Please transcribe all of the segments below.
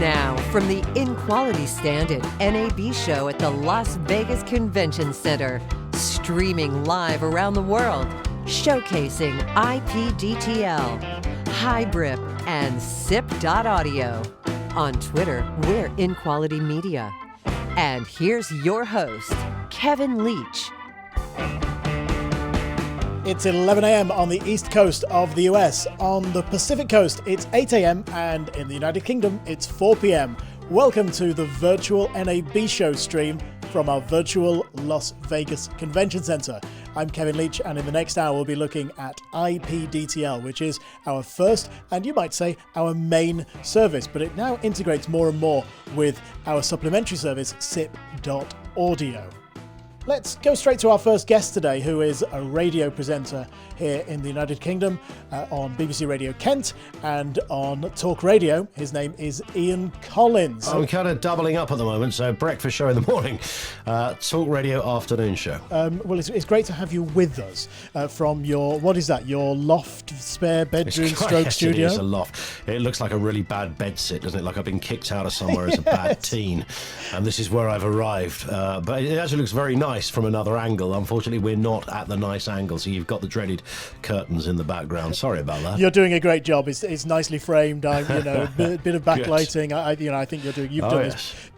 Now, from the In-Quality stand at NAB Show at the Las Vegas Convention Center, streaming live around the world, showcasing IP-DTL, Hybrid, and sip.audio. On Twitter, we're In-Quality Media. And here's your host, Kevin Leach. It's 11 a.m. on the east coast of the US. On the Pacific coast, it's 8 a.m. and in the United Kingdom, it's 4 p.m. Welcome to the virtual NAB Show stream from our virtual Las Vegas Convention Center. I'm Kevin Leach, and in the next hour we'll be looking at IP-DTL, which is our first, and you might say our main service, but it now integrates more and more with our supplementary service, sip.audio. Let's go straight to our first guest today, who is a radio presenter here in the United Kingdom on BBC Radio Kent and on Talk Radio. His name is Ian Collins. I'm kind of doubling up at the moment, so breakfast show in the morning, Talk Radio afternoon show. Well, it's great to have you with us from your, what is that, your loft, spare bedroom, yes, studio? It is a loft. It looks like a really bad bed sit, doesn't it? Like I've been kicked out of somewhere as a bad teen, and this is where I've arrived. But it actually looks very nice from another angle. Unfortunately, we're not at the nice angle, so you've got the dreaded curtains in the background. Sorry about that. You're doing a great job. It's nicely framed. A bit of backlighting. I think you've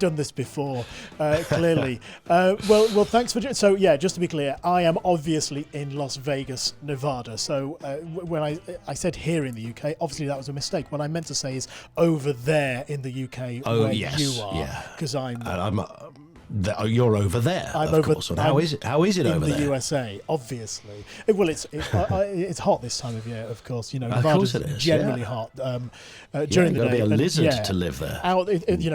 done this before, clearly. Well, thanks for. So yeah, just to be clear, I am obviously in Las Vegas, Nevada. So when I said here in the UK, obviously that was a mistake. What I meant to say is over there in the UK, where you are, because you're over there. Of course. And how is it over there? In the USA, obviously. Well, it's hot this time of year, of course. Nevada's generally hot during the day. You've got to be a lizard to live there.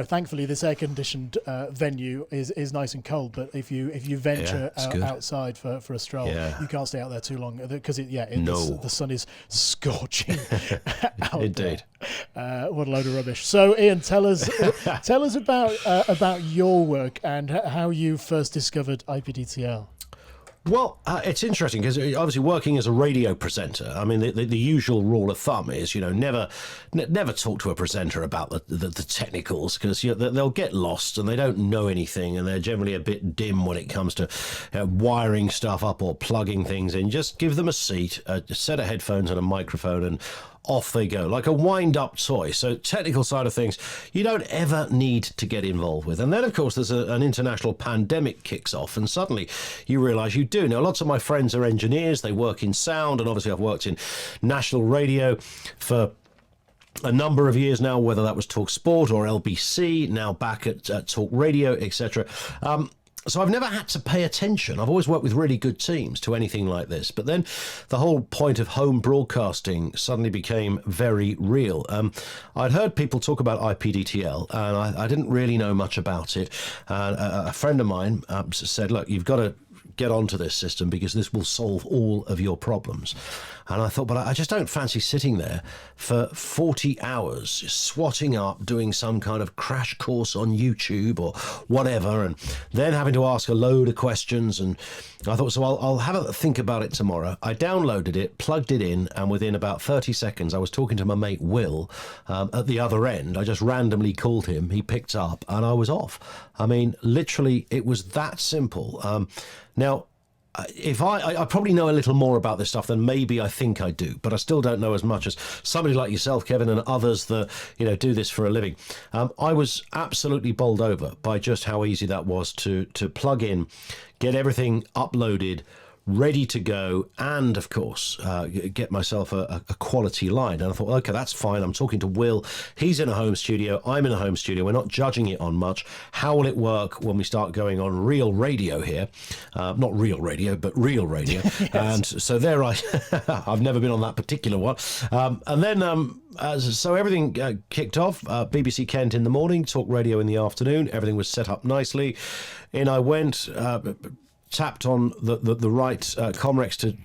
Thankfully, this air-conditioned venue is nice and cold. But if you venture outside for a stroll, you can't stay out there too long because the sun is scorching out Indeed. there. What a load of rubbish. So, Ian, tell us about your work and how you first discovered IP-DTL. Well, it's interesting because obviously working as a radio presenter, I mean, the usual rule of thumb is, never talk to a presenter about the technicals because they'll get lost and they don't know anything and they're generally a bit dim when it comes to wiring stuff up or plugging things in. Just give them a seat, a set of headphones and a microphone, and off they go, like a wind-up toy. So technical side of things, you don't ever need to get involved with. And then, of course, there's an international pandemic kicks off, and suddenly you realise you do. Now, lots of my friends are engineers. They work in sound, and obviously I've worked in national radio for a number of years now, whether that was Talk Sport or LBC, now back at Talk Radio, etc. So I've never had to pay attention. I've always worked with really good teams to anything like this. But then the whole point of home broadcasting suddenly became very real. I'd heard people talk about IP-DTL, and I didn't really know much about it. A friend of mine said, look, you've got to get onto this system because this will solve all of your problems. And I thought, but I just don't fancy sitting there for 40 hours swatting up, doing some kind of crash course on YouTube or whatever, and then having to ask a load of questions. And I thought, so I'll have a think about it tomorrow. I downloaded it, plugged it in, and within about 30 seconds, I was talking to my mate Will at the other end. I just randomly called him. He picked up, and I was off. I mean, literally, it was that simple. Now, if I probably know a little more about this stuff than maybe I think I do, but I still don't know as much as somebody like yourself, Kevin, and others that do this for a living. I was absolutely bowled over by just how easy that was to plug in, get everything uploaded, ready to go, and of course get myself a quality line. And I thought, okay, that's fine. I'm talking to Will. He's in a home studio. I'm in a home studio. We're not judging it on much. How will it work when we start going on real radio here? Not real radio, but real radio. Yes. And so there I've never been on that particular one. And then so everything kicked off. BBC Kent in the morning, Talk Radio in the afternoon. Everything was set up nicely. In I went. Tapped on the right Comrex to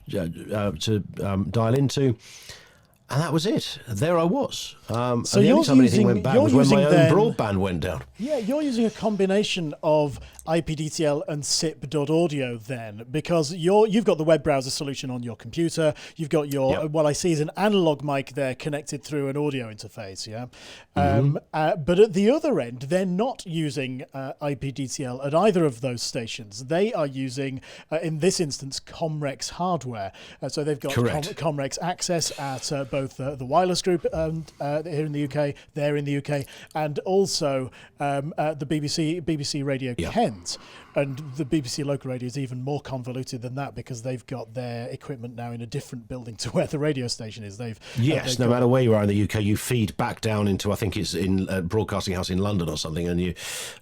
dial into, and that was it. There I was. So the only time anything went bad was when my own broadband went down. Yeah, you're using a combination of IP-DTL and sip.audio then? Because you've got the web browser solution on your computer. You've got your, what I see is an analog mic there connected through an audio interface, yeah? But at the other end, they're not using IP-DTL at either of those stations. They are using, in this instance, Comrex hardware. So they've got Comrex access at both the wireless group here in the UK, there in the UK, and also the BBC Radio Kent. And the BBC local radio is even more convoluted than that because they've got their equipment now in a different building to where the radio station is. They've no matter where you are in the UK, you feed back down into, I think it's in Broadcasting House in London or something, and you,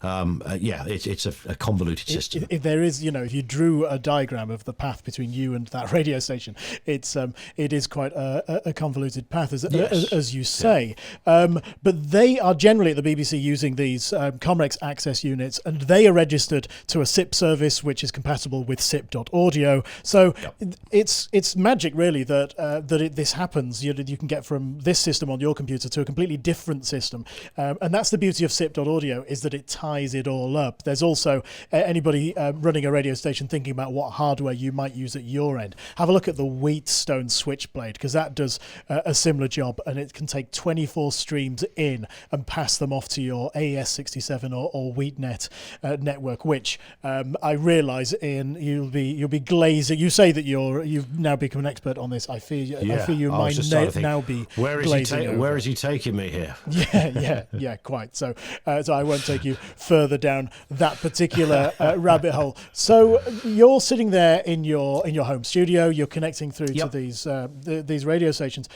it's a convoluted system. If there is, if you drew a diagram of the path between you and that radio station, it is quite a convoluted path, as you say. But they are generally at the BBC using these Comrex access units, and they are registered to a SIP service which is compatible with sip.audio. So it's magic, really, that this happens. You can get from this system on your computer to a completely different system, and that's the beauty of sip.audio, is that it ties it all up. There's also anybody running a radio station thinking about what hardware you might use at your end. Have a look at the Wheatstone Switchblade, because that does a similar job, and it can take 24 streams in and pass them off to your AES67 or WheatNet network, which I realise, Ian, you'll be glazing. You say that you've now become an expert on this. I fear you might now be glazing. Where is he taking me here? Yeah, quite. So I won't take you further down that particular rabbit hole. So you're sitting there in your home studio. You're connecting through to these radio stations.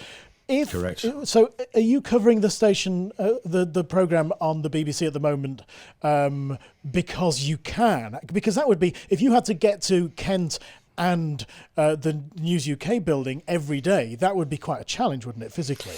Correct. So, are you covering the station, the program on the BBC at the moment, because you can? Because that would be, if you had to get to Kent and the News UK building every day, that would be quite a challenge, wouldn't it, physically?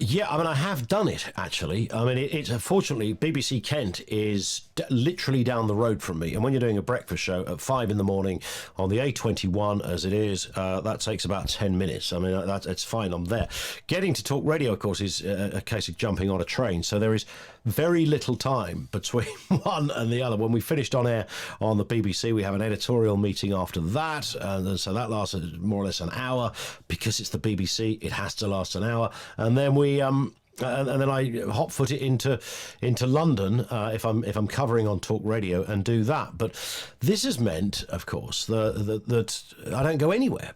Yeah, I have done it, actually. It's fortunately, BBC Kent is literally down the road from me. And when you're doing a breakfast show at 5 in the morning on the A21, as it is, that takes about 10 minutes. It's fine. I'm there. Getting to talk radio, of course, is a case of jumping on a train. So there is very little time between one and the other. When we finished on air on the BBC, we have an editorial meeting after that. And so that lasts more or less an hour. Because it's the BBC, it has to last an hour. And then and then I hot-foot it into London if I'm covering on talk radio and do that. But this has meant, of course, that I don't go anywhere.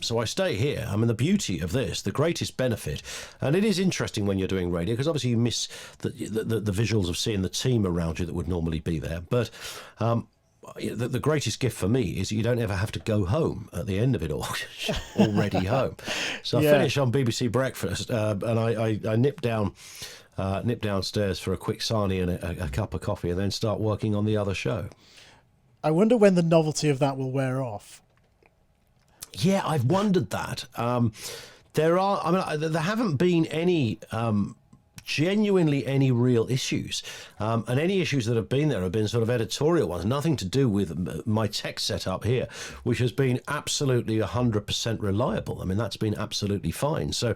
So I stay here. The beauty of this, the greatest benefit, and it is interesting when you're doing radio because obviously you miss the visuals of seeing the team around you that would normally be there. But the greatest gift for me is you don't ever have to go home at the end of it all. Already home. So I finish on BBC Breakfast and I nip downstairs for a quick sarnie and a cup of coffee and then start working on the other show. I wonder when the novelty of that will wear off. Yeah, I've wondered that. There haven't been any genuinely any real issues. And any issues that have been there have been sort of editorial ones, nothing to do with my tech setup here, which has been absolutely 100% reliable. That's been absolutely fine. So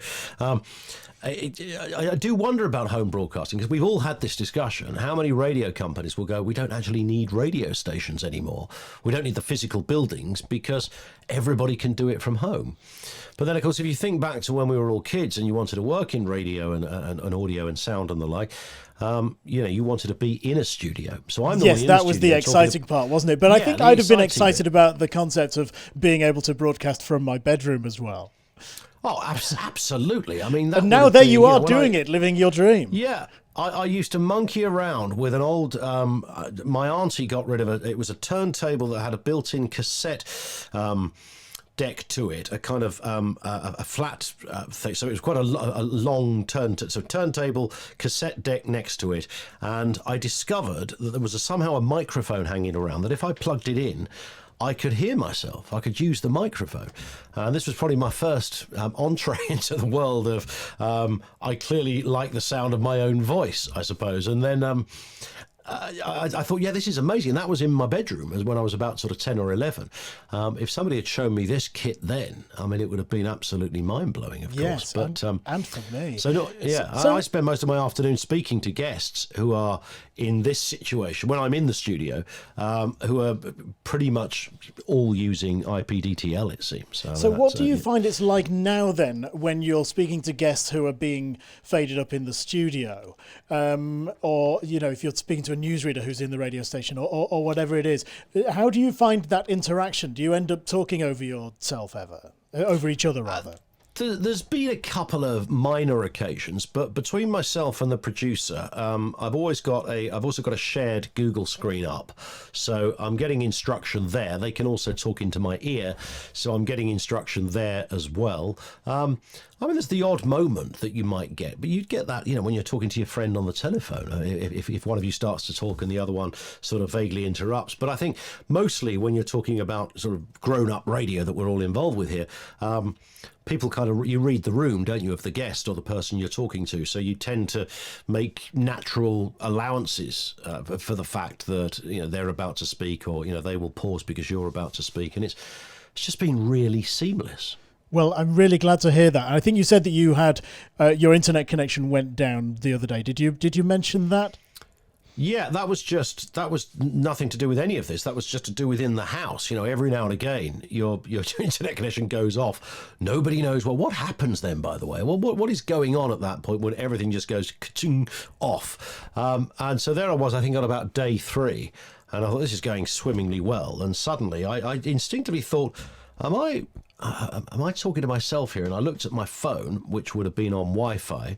I do wonder about home broadcasting because we've all had this discussion. How many radio companies will go, we don't actually need radio stations anymore. We don't need the physical buildings because everybody can do it from home. But then, of course, if you think back to when we were all kids and you wanted to work in radio and audio and sound and the like, you wanted to be in a studio. So I'm yes, that was the exciting part, wasn't it? But I think I'd have been excited about the concept of being able to broadcast from my bedroom as well. Oh, absolutely. And now there you are doing it, living your dream. Yeah. I used to monkey around with an old, my auntie got rid of it was a turntable that had a built-in cassette deck to it, a kind of a flat thing. So it was quite a long turntable, cassette deck next to it. And I discovered that there was somehow a microphone hanging around that if I plugged it in, I could hear myself. I could use the microphone. This was probably my first entree into the world of I clearly like the sound of my own voice, I suppose. And then I thought, yeah, this is amazing. And that was in my bedroom as when I was about sort of 10 or 11. If somebody had shown me this kit then, I mean, it would have been absolutely mind-blowing, of course. But, and for me. I spend most of my afternoon speaking to guests who are in this situation, when I'm in the studio, who are pretty much all using IP-DTL, it seems. So what do you find it's like now then when you're speaking to guests who are being faded up in the studio, or if you're speaking to a newsreader who's in the radio station or whatever it is? How do you find that interaction? Do you end up talking over yourself ever? Over each other, rather? There's been a couple of minor occasions, but between myself and the producer, I've also got a shared Google screen up, so I'm getting instruction there. They can also talk into my ear, so I'm getting instruction there as well. I mean, there's the odd moment that you might get, but you'd get that, when you're talking to your friend on the telephone, if one of you starts to talk and the other one sort of vaguely interrupts. But I think mostly when you're talking about sort of grown-up radio that we're all involved with here, people you read the room, don't you, of the guest or the person you're talking to. So you tend to make natural allowances for the fact that, they're about to speak, or, they will pause because you're about to speak. And it's just been really seamless. Well, I'm really glad to hear that. I think you said that you had your internet connection went down the other day. Did you mention that? Yeah, that was nothing to do with any of this. That was just to do within the house. Every now and again, your internet connection goes off. Nobody knows. Well, what happens then, by the way? Well, what is going on at that point when everything just goes ka-chung off? And so there I was, I think, on about day 3. And I thought, this is going swimmingly well. And suddenly I instinctively thought, am I talking to myself here? And I looked at my phone, which would have been on Wi-Fi,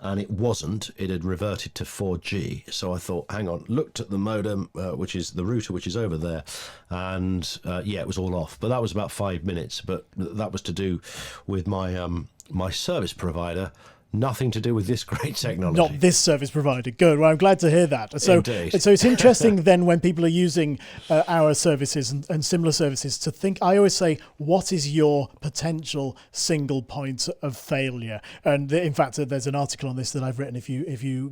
and it wasn't. It had reverted to 4G. So I thought, hang on, looked at the modem, which is the router, which is over there, and it was all off. But that was about 5 minutes. But that was to do with my my service provider. Nothing to do with this great technology. Not this service provider. Good. Well, I'm glad to hear that. So, Indeed. So it's interesting then when people are using our services and similar services to think. I always say, what is your potential single point of failure? And in fact, there's an article on this that I've written. If you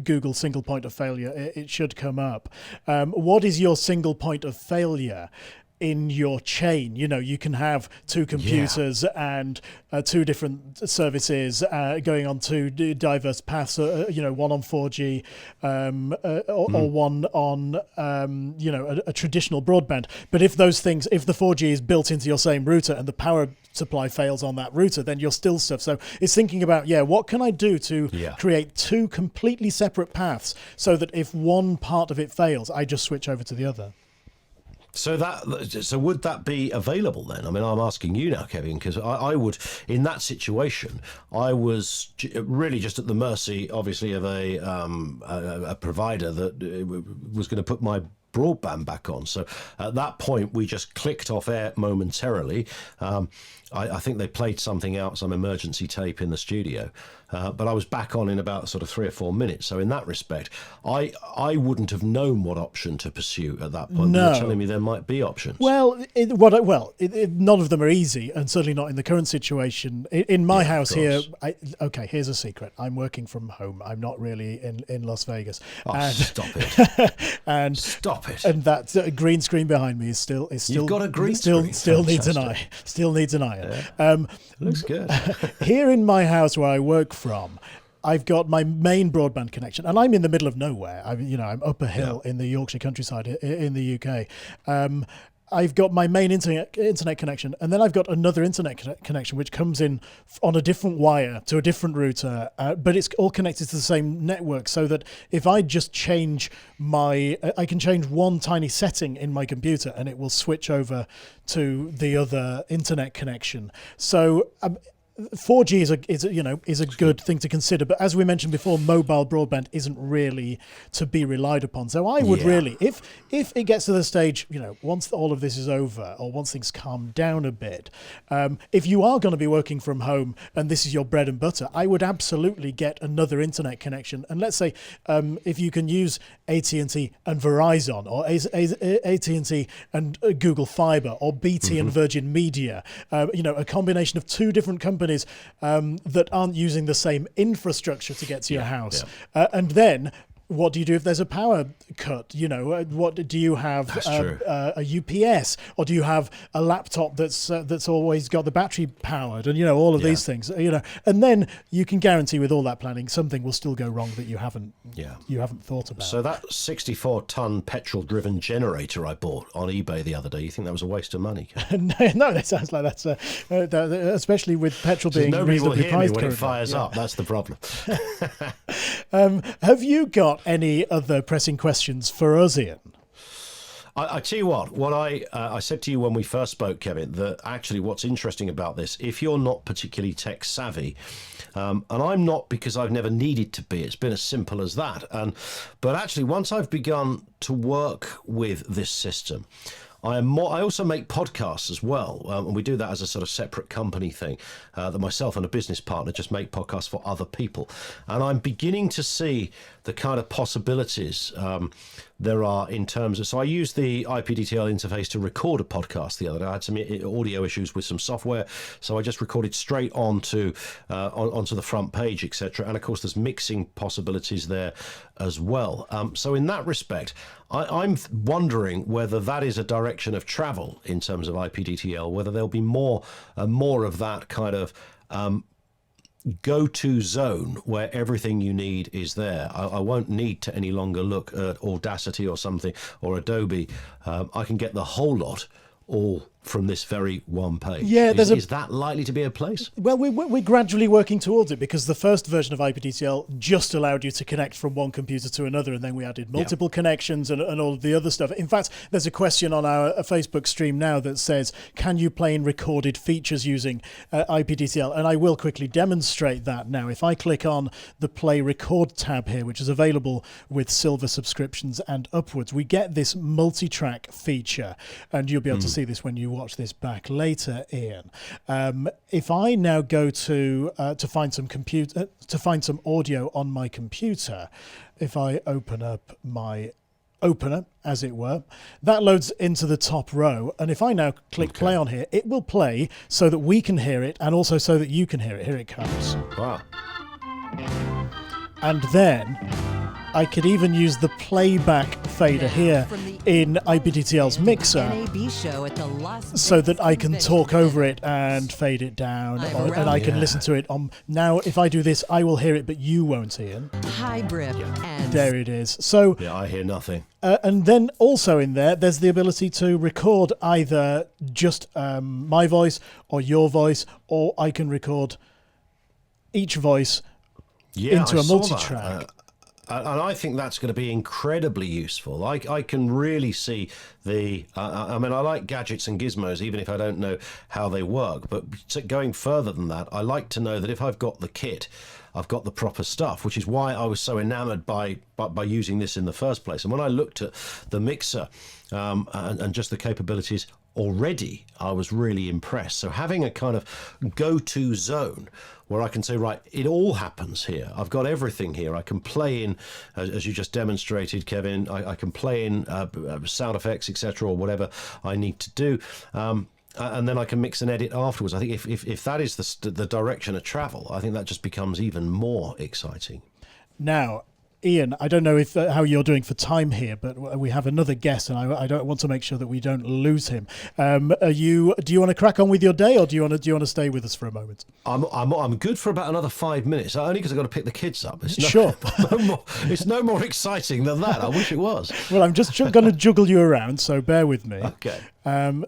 Google single point of failure, it should come up. What is your single point of failure in your chain? You can have 2 computers and 2 different services going on 2 diverse paths, one on 4G or one on a traditional broadband. But if the 4G is built into your same router and the power supply fails on that router, then you're still stuffed. So it's thinking about, what can I do to create 2 completely separate paths so that if one part of it fails, I just switch over to the other. So would that be available then? I mean, I'm asking you now, Kevin, because I would, in that situation, I was really just at the mercy, obviously, of a provider that was going to put my broadband back on. So at that point, we just clicked off air momentarily. I think they played something out, some emergency tape in the studio. But I was back on in about sort of 3 or 4 minutes. So in that respect, I wouldn't have known what option to pursue at that point. No. You're telling me there might be options. Well, none of them are easy, and certainly not in the current situation. In my house here, here's a secret. I'm working from home. I'm not really in Las Vegas. Stop it. And stop it. And that green screen behind me is still. You've got a green screen. Still needs an eye. Still needs an eye. Yeah. Looks good. Here in my house where I work from, I've got my main broadband connection, and I'm in the middle of nowhere. I'm up a hill in the Yorkshire countryside in the UK. I've got my main internet connection, and then I've got another internet connection which comes in on a different wire to a different router, but it's all connected to the same network, so that if I just I can change one tiny setting in my computer and it will switch over to the other internet connection. So 4G is a good thing to consider, but as we mentioned before, mobile broadband isn't really to be relied upon. So I would really, if it gets to the stage, once all of this is over, or once things calm down a bit, if you are going to be working from home and this is your bread and butter, I would absolutely get another internet connection. And let's say if you can use AT&T and Verizon, or AT&T and Google Fiber, or BT and Virgin Media, a combination of 2 different companies that aren't using the same infrastructure to get to your house. And then what do you do if there's a power cut? You know, what do you have? A UPS, or do you have a laptop that's always got the battery powered, and all of these things. And then you can guarantee with all that planning, something will still go wrong that you haven't thought about. So that 64-ton petrol-driven generator I bought on eBay the other day, you think that was a waste of money? No, that sounds like that's especially with petrol being reasonably priced when it fires up. That's the problem. Have you got any other pressing questions for us, Ian? I tell you what I said to you when we first spoke, Kevin, that actually what's interesting about this, if you're not particularly tech savvy, and I'm not because I've never needed to be, it's been as simple as that. But actually, once I've begun to work with this system, I also make podcasts as well, and we do that as a sort of separate company thing, that myself and a business partner just make podcasts for other people. And I'm beginning to see the kind of possibilities there are in terms of... So I used the IP-DTL interface to record a podcast the other day. I had some audio issues with some software, so I just recorded straight onto the front page, etc. And of course, there's mixing possibilities there as well. So in that respect, I'm wondering whether that is a direction of travel in terms of IP-DTL, whether there'll be more of that kind of go-to zone where everything you need is there. I won't need to any longer look at Audacity or something or Adobe. I can get the whole lot all from this very one page. Yeah, is that likely to be a place? Well, we're gradually working towards it, because the first version of IP-DTL just allowed you to connect from one computer to another, and then we added multiple connections and all of the other stuff. In fact, there's a question on our Facebook stream now that says, can you play in recorded features using IP-DTL? And I will quickly demonstrate that now. If I click on the Play Record tab here, which is available with silver subscriptions and upwards, we get this multi-track feature, and you'll be able to see this when you watch this back later, Ian. If I now go to find some audio on my computer, if I open up my opener, as it were, that loads into the top row, and if I now click play on here, it will play so that we can hear it and also so that you can hear it. Here it comes. Wow. And then I could even use the playback fader here in IP-DTL's mixer NAB Show at the so that I can talk over it and fade it down, and I can listen to it on... Now, if I do this, I will hear it, but you won't, Ian. Hybrid. And there it is. So yeah, I hear nothing. And then also in there's the ability to record either just my voice or your voice, or I can record each voice into a multi-track. And I think that's going to be incredibly useful. I can really see I mean, I like gadgets and gizmos, even if I don't know how they work. But going further than that, I like to know that if I've got the kit, I've got the proper stuff, which is why I was so enamored by using this in the first place. And when I looked at the mixer and just the capabilities already, I was really impressed. So having a kind of go-to zone where I can say, right, it all happens here. I've got everything here. I can play in, as you just demonstrated, Kevin, I can play in sound effects, etc., or whatever I need to do. And then I can mix and edit afterwards. I think if that is the direction of travel, I think that just becomes even more exciting. Now, Ian, I don't know how you're doing for time here, but we have another guest, and I don't want to make sure that we don't lose him. Do you want to crack on with your day, or do you want to stay with us for a moment? I'm good for about another 5 minutes, only because I've got to pick the kids up. Sure. It's no more exciting than that. I wish it was. Well, I'm just going to juggle you around, so bear with me. Okay.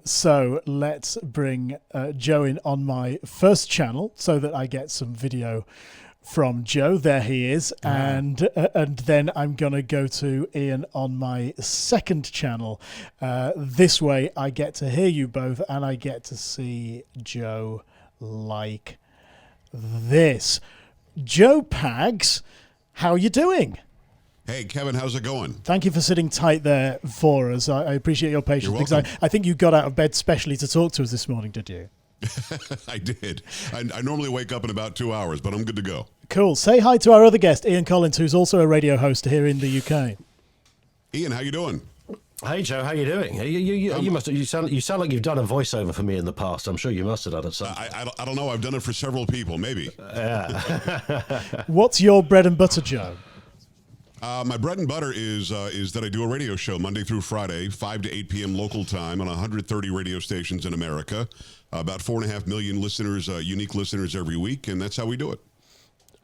So let's bring Joe in on my first channel so that I get some video from Joe. There he is. And then I'm going to go to Ian on my second channel. This way I get to hear you both, and I get to see Joe like this. Joe Pags, how are you doing? Hey, Kevin, how's it going? Thank you for sitting tight there for us. I appreciate your patience. You're welcome. Because I think you got out of bed specially to talk to us this morning, did you? I did. I normally wake up in about 2 hours, but I'm good to go. Cool. Say hi to our other guest, Ian Collins, who's also a radio host here in the UK. Ian, how you doing? Hey Joe, how you doing? You sound like you've done a voiceover for me in the past. I'm sure you must have done it. I don't know. I've done it for several people, maybe. What's your bread and butter, Joe? My bread and butter is that I do a radio show Monday through Friday, 5 to 8 p.m. local time on 130 radio stations in America. About 4.5 million listeners, unique listeners every week, and that's how we do it.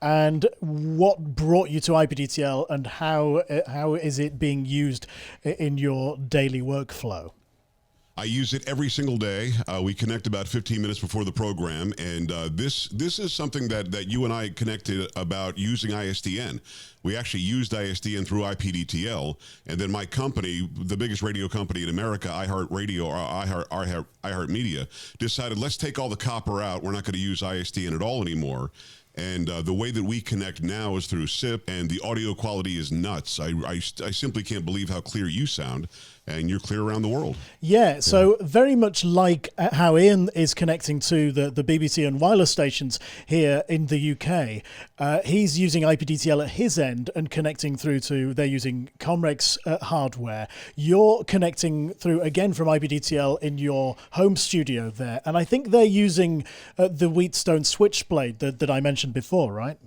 And what brought you to IP-DTL, and how is it being used in your daily workflow? I use it every single day. We connect about 15 minutes before the program, and this is something that you and I connected about using ISDN. We actually used ISDN through IP-DTL, and then my company, the biggest radio company in America, iHeartRadio or iHeartMedia, decided let's take all the copper out. We're not going to use ISDN at all anymore. And the way that we connect now is through SIP, and the audio quality is nuts. I simply can't believe how clear you sound, and you're clear around the world. Yeah, so very much like how Ian is connecting to the BBC and wireless stations here in the UK, he's using IP-DTL at his end and connecting through to, they're using Comrex hardware. You're connecting through, again, from IP-DTL in your home studio there, and I think they're using the Wheatstone Switchblade that I mentioned before, right?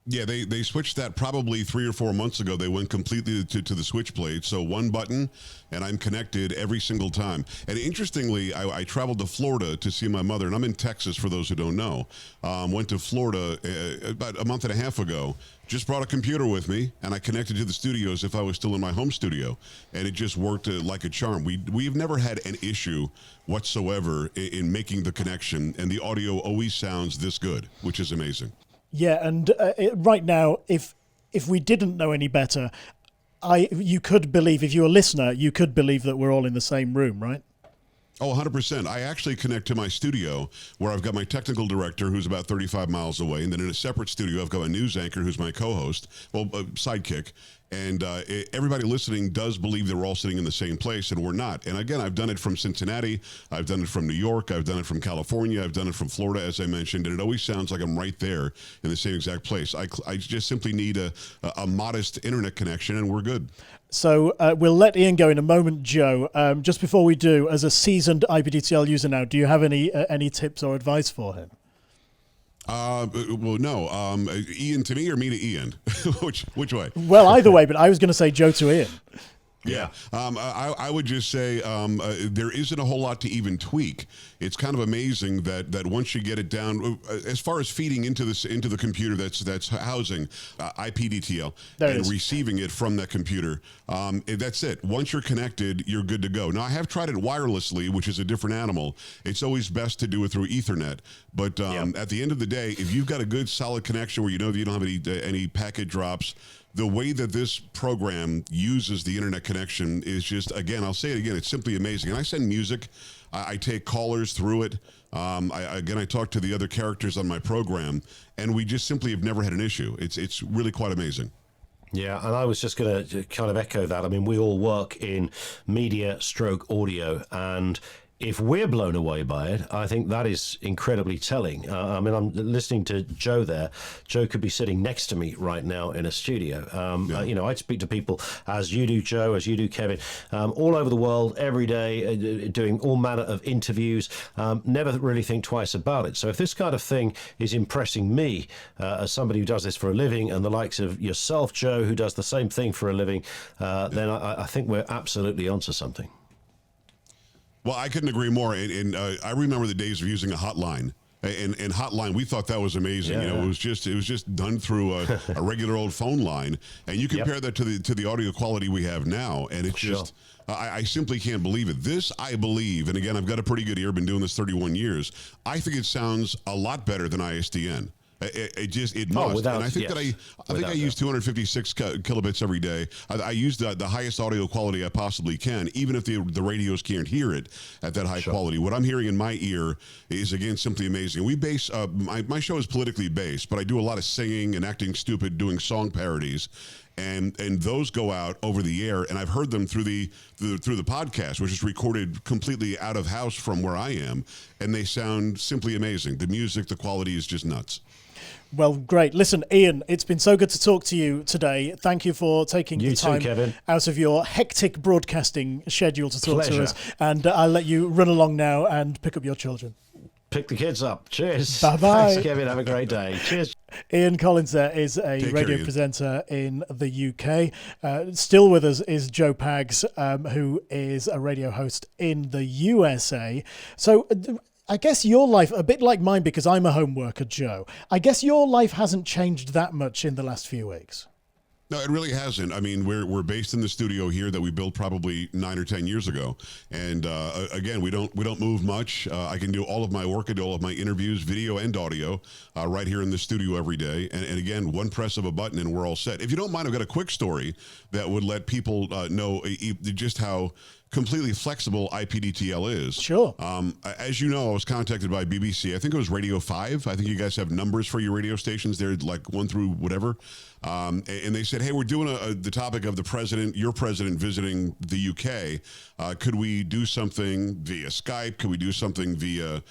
Yeah, they switched that probably 3 or 4 months ago. They went completely to the Switchblade. So one button, and I'm connected every single time. And interestingly, I traveled to Florida to see my mother, and I'm in Texas for those who don't know. Went to Florida about a month and a half ago. Just brought a computer with me, and I connected to the studio as if I was still in my home studio. And it just worked like a charm. We've never had an issue whatsoever in making the connection, and the audio always sounds this good, which is amazing. Yeah, and right now, if we didn't know any better, you could believe, if you're a listener, you could believe that we're all in the same room, right? Oh, 100%. I actually connect to my studio where I've got my technical director who's about 35 miles away. And then in a separate studio, I've got my news anchor who's my co-host, sidekick. And everybody listening does believe that we're all sitting in the same place, and we're not. And again, I've done it from Cincinnati. I've done it from New York. I've done it from California. I've done it from Florida, as I mentioned. And it always sounds like I'm right there in the same exact place. I just simply need a modest internet connection, and we're good. So we'll let Ian go in a moment, Joe. Just before we do, as a seasoned IP-DTL user now, do you have any tips or advice for him? Well, no. Ian to me or me to Ian? Which way? Well, either way, but I was going to say Joe to Ian. Yeah. I would just say there isn't a whole lot to even tweak. It's kind of amazing that once you get it down, as far as feeding into the computer that's housing IP-DTL and receiving it from that computer, that's it. Once you're connected, you're good to go. Now, I have tried it wirelessly, which is a different animal. It's always best to do it through Ethernet. But at the end of the day, if you've got a good, solid connection where you know that you don't have any packet drops, the way that this program uses the internet connection is just, again, I'll say it again, it's simply amazing. And I send music. I take callers through it. I talk to the other characters on my program, and we just simply have never had an issue. It's really quite amazing. Yeah, and I was just going to kind of echo that. I mean, we all work in media stroke audio, and if we're blown away by it, I think that is incredibly telling. I mean, I'm listening to Joe there. Joe could be sitting next to me right now in a studio. I speak to people as you do, Joe, as you do, Kevin, all over the world, every day, doing all manner of interviews. Never really think twice about it. So if this kind of thing is impressing me as somebody who does this for a living, and the likes of yourself, Joe, who does the same thing for a living, then I think we're absolutely onto something. Well, I couldn't agree more. And I remember the days of using a hotline. And hotline, we thought that was amazing. Yeah. It was just done through a regular old phone line. And you compare that to the audio quality we have now, and it's just I simply can't believe it. This, I believe, and again, I've got a pretty good ear, been doing this 31 years. I think it sounds a lot better than ISDN. It must. And I think I use 256 kilobits every day. I use the highest audio quality I possibly can, even if the radios can't hear it at that high quality. What I'm hearing in my ear is, again, simply amazing. We base my show is politically based, but I do a lot of singing and acting stupid, doing song parodies. And those go out over the air, and I've heard them through the podcast, which is recorded completely out of house from where I am, and they sound simply amazing. The music, the quality is just nuts. Well, great. Listen, Ian, it's been so good to talk to you today. Thank you for taking the time out of your hectic broadcasting schedule to talk to us. And I'll let you run along now and pick up your children. Pick the kids up. Cheers. Bye-bye. Thanks, Kevin. Have a great day. Cheers. Ian Collins there is a radio presenter in the UK. Still with us is Joe Pags, who is a radio host in the USA. So I guess your life, a bit like mine because I'm a home worker, Joe, I guess your life hasn't changed that much in the last few weeks. No, it really hasn't. I mean, we're based in the studio here that we built probably 9 or 10 years ago, and again, we don't move much. I can do all of my work, I do all of my interviews, video and audio, right here in the studio every day. And again, one press of a button and we're all set. If you don't mind, I've got a quick story that would let people know just how completely flexible IP-DTL is. Sure. As you know, I was contacted by BBC. I think it was Radio 5. I think you guys have numbers for your radio stations. They're like 1 through whatever. And they said, hey, we're doing the topic of your president visiting the UK. Could we do something via Skype? Could we do something via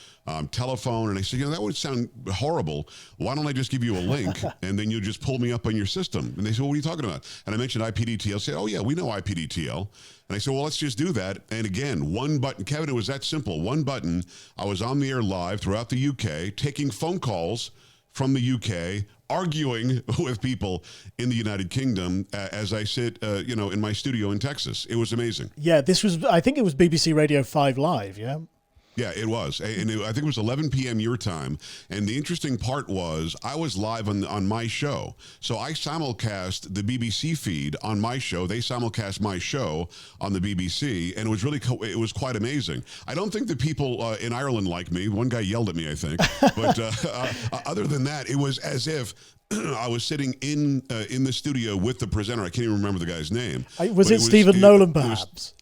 telephone? And I said, that would sound horrible. Why don't I just give you a link and then you just pull me up on your system? And they said, well, what are you talking about? And I mentioned IP-DTL. I said, oh, yeah, we know IP-DTL. And I said, well, let's just do that. And again, one button. Kevin, it was that simple. One button. I was on the air live throughout the UK, taking phone calls from the UK, arguing with people in the United Kingdom as I sit, in my studio in Texas. It was amazing. Yeah, I think it was BBC Radio 5 Live, yeah? Yeah, it was. And I think it was 11 p.m. your time. And the interesting part was I was live on my show. So I simulcast the BBC feed on my show. They simulcast my show on the BBC. And it was quite amazing. I don't think the people in Ireland like me. One guy yelled at me, I think. But other than that, it was as if I was sitting in the studio with the presenter. I can't even remember the guy's name. Was it Stephen Nolan, perhaps?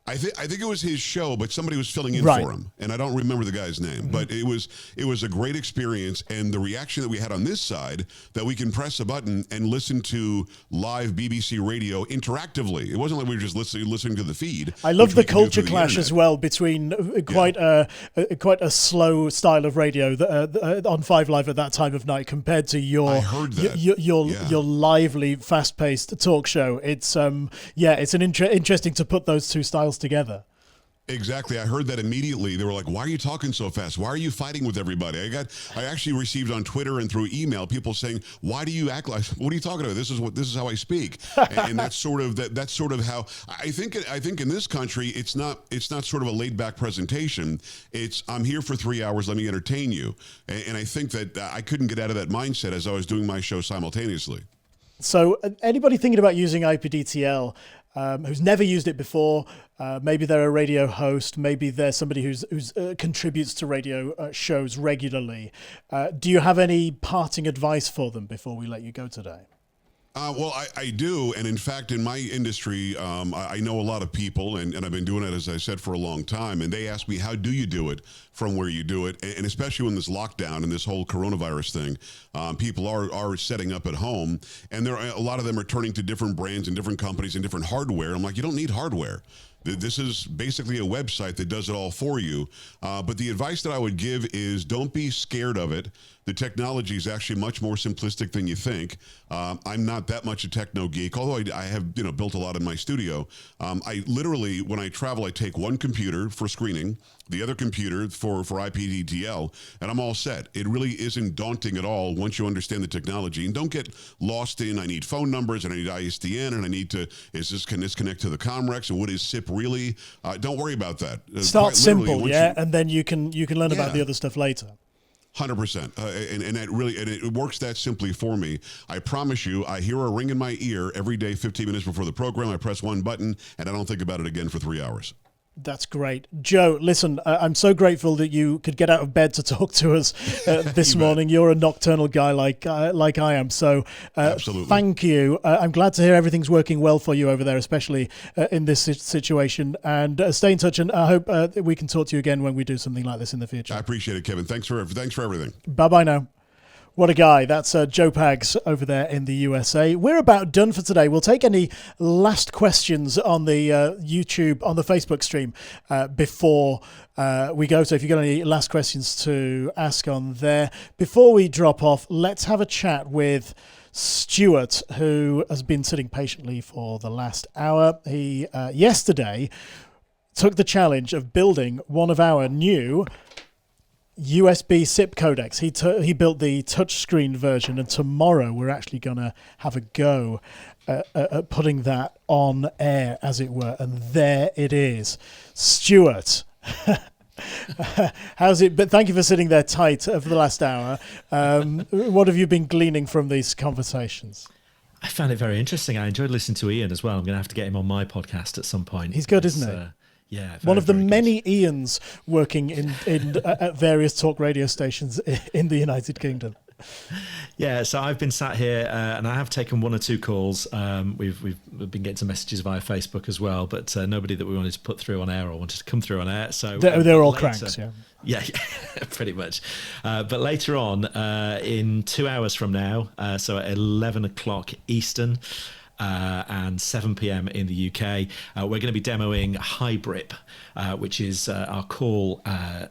I think it was his show, but somebody was filling in for him, and I don't remember the guy's name. Mm-hmm. But it was a great experience, and the reaction that we had on this side, that we can press a button and listen to live BBC radio interactively. It wasn't like we were just listening to the feed. I love the culture clash as well between quite a slow style of radio on 5 Live at that time of night compared to your lively, fast-paced talk show. It's interesting to put those two styles together. Exactly. I heard that immediately. They were like, why are you talking so fast? Why are you fighting with everybody? I actually received on Twitter and through email people saying, why do you act like, what are you talking about? This is how I speak. And that's sort of how I think in this country, it's not sort of a laid back presentation. It's, I'm here for 3 hours. Let me entertain you. And I think that I couldn't get out of that mindset as I was doing my show simultaneously. So anybody thinking about using IP-DTL, who's never used it before, maybe they're a radio host, maybe they're somebody who's contributes to radio shows regularly. Do you have any parting advice for them before we let you go today? Well, I do. And in fact, in my industry, I know a lot of people, and I've been doing it, as I said, for a long time. And they ask me, how do you do it from where you do it? And especially when this lockdown and this whole coronavirus thing, people are setting up at home. And a lot of them are turning to different brands and different companies and different hardware. I'm like, you don't need hardware. This is basically a website that does it all for you. But the advice that I would give is don't be scared of it. The technology is actually much more simplistic than you think. I'm not that much a techno geek, although I have built a lot in my studio. I literally, when I travel, I take one computer for screening, the other computer for IP-DTL, and I'm all set. It really isn't daunting at all once you understand the technology. And don't get lost in, I need phone numbers, and I need ISDN, and can this connect to the Comrex, and what is SIP really? Don't worry about that. Start simple, and then you can learn about the other stuff later. 100%. And it works that simply for me. I promise you, I hear a ring in my ear every day, 15 minutes before the program. I press one button, and I don't think about it again for 3 hours. That's great. Joe, listen, I'm so grateful that you could get out of bed to talk to us this morning. You're a nocturnal guy like I am. So absolutely. Thank you. I'm glad to hear everything's working well for you over there, especially in this situation. And stay in touch, and I hope we can talk to you again when we do something like this in the future. I appreciate it, Kevin. Thanks for everything. Bye-bye now. What a guy. That's Joe Pags over there in the USA. We're about done for today. We'll take any last questions on the YouTube, on the Facebook stream before we go. So if you've got any last questions to ask on there. Before we drop off, let's have a chat with Stuart, who has been sitting patiently for the last hour. He yesterday took the challenge of building one of our new USB SIP codecs. He built the touchscreen version, and tomorrow we're actually going to have a go at putting that on air, as it were. And there it is. Stuart, how's it? But thank you for sitting there tight for the last hour. What have you been gleaning from these conversations? I found it very interesting. I enjoyed listening to Ian as well. I'm going to have to get him on my podcast at some point. He's good, isn't he? Yeah, one of the many Ians working in at various talk radio stations in the United Kingdom. Yeah, so I've been sat here and I have taken one or two calls. We've been getting some messages via Facebook as well, but nobody that we wanted to put through on air or wanted to come through on air. So they're all cranks, yeah. Yeah, pretty much. But later on, in 2 hours from now, so at 11 o'clock Eastern, and 7 p.m. in the UK. We're going to be demoing Hybrip, which is our call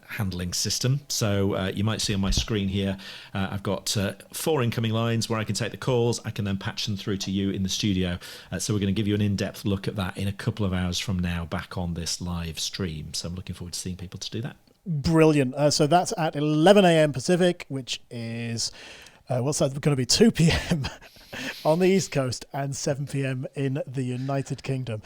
handling system. So you might see on my screen here, I've got 4 incoming lines where I can take the calls. I can then patch them through to you in the studio. So we're going to give you an in-depth look at that in a couple of hours from now back on this live stream. So I'm looking forward to seeing people to do that. Brilliant. So that's at 11 a.m. Pacific, which is, what's that going to be, 2 p.m. on the East Coast and 7 p.m. in the United Kingdom.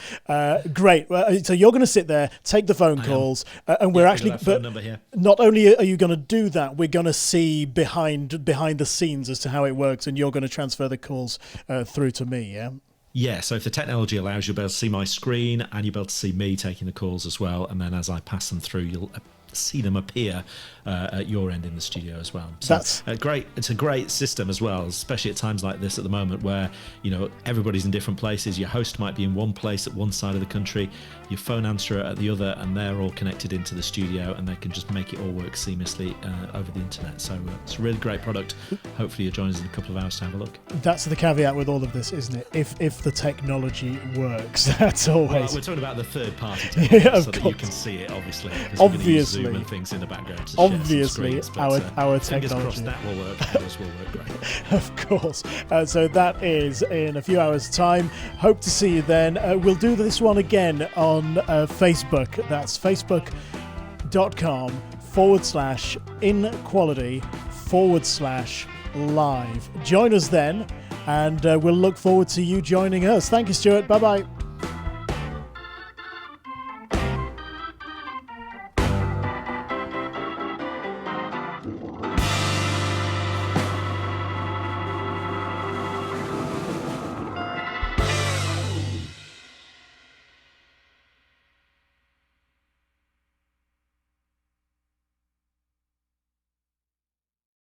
Great. So you're going to sit there, take the phone calls, and we're actually. Phone number here. Not only are you going to do that, we're going to see behind the scenes as to how it works, and you're going to transfer the calls through to me. Yeah. Yeah, so if the technology allows, you'll be able to see my screen and you'll be able to see me taking the calls as well. And then as I pass them through, you'll see them appear at your end in the studio as well. So that's great. It's a great system as well, especially at times like this at the moment where, you know, everybody's in different places. Your host might be in one place at one side of the country, your phone answerer at the other, and they're all connected into the studio and they can just make it all work seamlessly over the internet. So it's a really great product. Hopefully you'll join us in a couple of hours to have a look. That's the caveat with all of this, isn't it? If the technology works, that's always. Well, we're talking about the third party technology, so that you can see it, obviously. Obviously. Zoom and things in the background. Obviously, screens, our fingers technology. Crossed that will work. Ours will work great. Of course. So that is in a few hours' time. Hope to see you then. We'll do this one again on Facebook. That's facebook.com/inequality/live. Join us then, and we'll look forward to you joining us. Thank you, Stuart. Bye-bye.